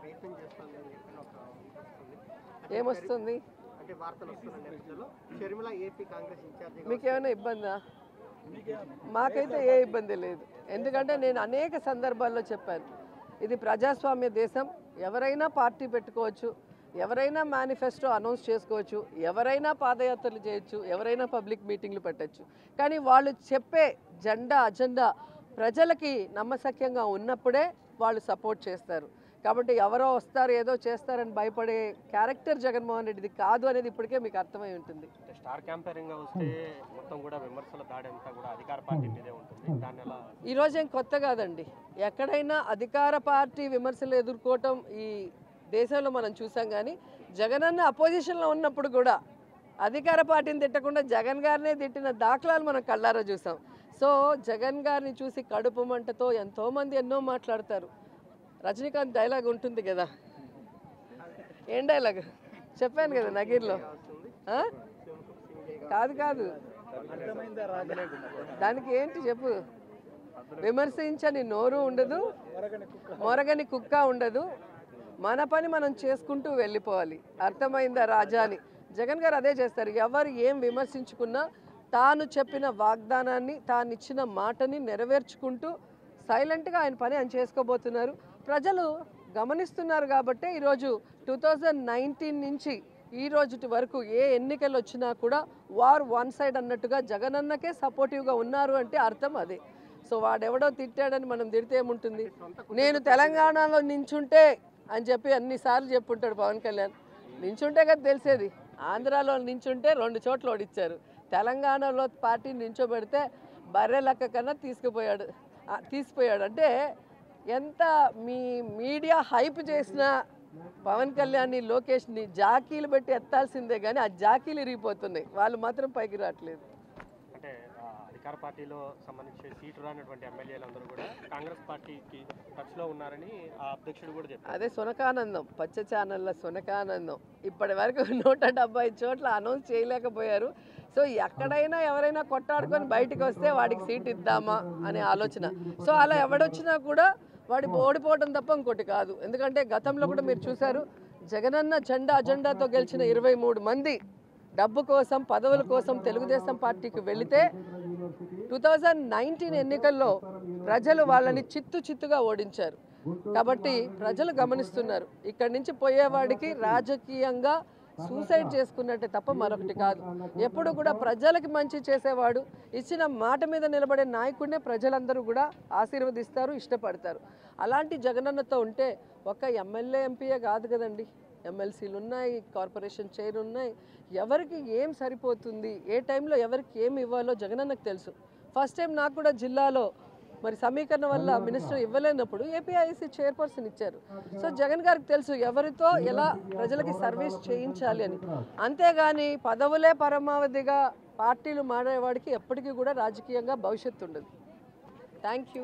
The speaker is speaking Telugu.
ప్రయత్నం చేస్తుందని చెప్పి ఏమొస్తుంది అంటే వార్తలు వస్తున్న నేపథ్యంలో షర్మిల ఏపీ కాంగ్రెస్ ఇన్ఛార్జిగా మీకేమైనా ఇబ్బందా? మాకైతే ఏ ఇబ్బంది లేదు. ఎందుకంటే నేను అనేక సందర్భాల్లో చెప్పాను, ఇది ప్రజాస్వామ్య దేశం. ఎవరైనా పార్టీ పెట్టుకోవచ్చు, ఎవరైనా మేనిఫెస్టో అనౌన్స్ చేసుకోవచ్చు, ఎవరైనా పాదయాత్రలు చేయొచ్చు, ఎవరైనా పబ్లిక్ మీటింగ్లు పెట్టచ్చు. కానీ వాళ్ళు చెప్పే అజెండా ప్రజలకి నమ్మశక్యంగా ఉన్నప్పుడే వాళ్ళు సపోర్ట్ చేస్తారు. కాబట్టి ఎవరో వస్తారు ఏదో చేస్తారని భయపడే క్యారెక్టర్ జగన్మోహన్ రెడ్డిది కాదు అనేది ఇప్పటికే మీకు అర్థమై ఉంటుంది. స్టార్ క్యాంపెయినింగ్ వస్తే మొత్తం కూడా విమర్శల దాడి అంతా కూడా అధికార పార్టీ మీదే ఉంటుంది. దాని ఎలా ఈరోజు ఏం కొత్త కాదండి. ఎక్కడైనా అధికార పార్టీ విమర్శలు ఎదుర్కోవటం ఈ దేశంలో మనం చూసాం. కానీ జగనన్న అపోజిషన్లో ఉన్నప్పుడు కూడా అధికార పార్టీని తిట్టకుండా జగన్ గారినే తిట్టిన దాఖలాలు మనం కళ్ళారా చూసాం. సో జగన్ గారిని చూసి కడుపు మంటతో ఎంతోమంది ఎన్నో మాట్లాడతారు. రజనీకాంత్ డైలాగ్ ఉంటుంది కదా, ఏం డైలాగ్ చెప్పాను కదా నగీర్లో. కాదు దానికి ఏంటి చెప్పు. విమర్శించని నోరు ఉండదు, మొరగని కుక్క ఉండదు, మన పని మనం చేసుకుంటూ వెళ్ళిపోవాలి. అర్థమైందా రాజా అని జగన్ గారు అదే చేస్తారు. ఎవరు ఏం విమర్శించుకున్నా తాను చెప్పిన వాగ్దానాన్ని, తాను ఇచ్చిన మాటని నెరవేర్చుకుంటూ సైలెంట్గా ఆయన పని ఆయన చేసుకోబోతున్నారు. ప్రజలు గమనిస్తున్నారు. కాబట్టి ఈరోజు 2019 నుంచి ఈ రోజు వరకు ఏ ఎన్నికలు వచ్చినా కూడా వార్ వన్ సైడ్ అన్నట్టుగా జగనన్నకే సపోర్టివ్గా ఉన్నారు అంటే అర్థం అదే. సో వాడెవడో తిట్టాడని మనం తిడితే ఏముంటుంది. నేను తెలంగాణలో నించుంటే అని చెప్పి అన్నిసార్లు చెప్పుంటాడు పవన్ కళ్యాణ్. నించుంటే కదా తెలిసేది. ఆంధ్రాలో నించుంటే 2 చోట్ల ఓడిచ్చారు. తెలంగాణలో పార్టీ నించోబెడితే బర్రె లెక్క కన్నా తీసిపోయాడు. అంటే ఎంత మీ మీడియా హైప్ చేసినా పవన్ కళ్యాణ్ని, లోకేష్ని జాకీలు పెట్టి ఎత్తాల్సిందే కానీ ఆ జాకీలు ఇరిగిపోతున్నాయి. వాళ్ళు మాత్రం పైకి రావట్లేదు. అంటే అధికార పార్టీలో సంబంధించి సీటు రానటువంటి ఎమ్మెల్యేలందరూ కూడా కాంగ్రెస్ పార్టీకి టచ్లో ఉన్నారని ఆ అధ్యక్షుడు కూడా చెప్పారు. అదే సునకానందం, పచ్చ ఛానళ్ళ సునకానందం. ఇప్పటి వరకు 170 చోట్ల అనౌన్స్ చేయలేకపోయారు. సో ఎక్కడైనా ఎవరైనా కొట్టాడుకొని బయటకు వస్తే వాడికి సీట్ ఇద్దామా అనే ఆలోచన. సో అలా ఎవడొచ్చినా కూడా వాడి ఓడిపోవడం తప్ప ఇంకోటి కాదు. ఎందుకంటే గతంలో కూడా మీరు చూశారు, జగనన్న అజెండాతో గెలిచిన 23 మంది డబ్బు కోసం, పదవుల కోసం తెలుగుదేశం పార్టీకి వెళితే 2019 ఎన్నికల్లో ప్రజలు వాళ్ళని చిత్తుగా ఓడించారు. కాబట్టి ప్రజలు గమనిస్తున్నారు. ఇక్కడి నుంచి పోయేవాడికి రాజకీయంగా సూసైడ్ చేసుకున్నట్టే తప్ప మరొకటి కాదు. ఎప్పుడు కూడా ప్రజలకి మంచి చేసేవాడు, ఇచ్చిన మాట మీద నిలబడే నాయకుడినే ప్రజలందరూ కూడా ఆశీర్వదిస్తారు, ఇష్టపడతారు. అలాంటి జగనన్నతో ఉంటే ఒక ఎమ్మెల్యే ఎంపీయే కాదు కదండి, ఎమ్మెల్సీలు ఉన్నాయి, కార్పొరేషన్ చైర్ ఉన్నాయి. ఎవరికి ఏం సరిపోతుంది, ఏ టైంలో ఎవరికి ఏం ఇవ్వాలో జగనన్నకు తెలుసు. ఫస్ట్ టైం నాకు కూడా జిల్లాలో మరి సమీకరణ వల్ల మినిస్టర్ ఇవ్వలేనప్పుడు ఏపీఐసి చైర్పర్సన్ ఇచ్చారు. సో జగన్ గారికి తెలుసు ఎవరితో ఎలా ప్రజలకి సర్వీస్ చేయించాలి అని. అంతేగాని పదవులే పరమావధిగా పార్టీలు మారేవాడికి ఎప్పటికీ కూడా రాజకీయంగా భవిష్యత్తు ఉండదు. Thank you.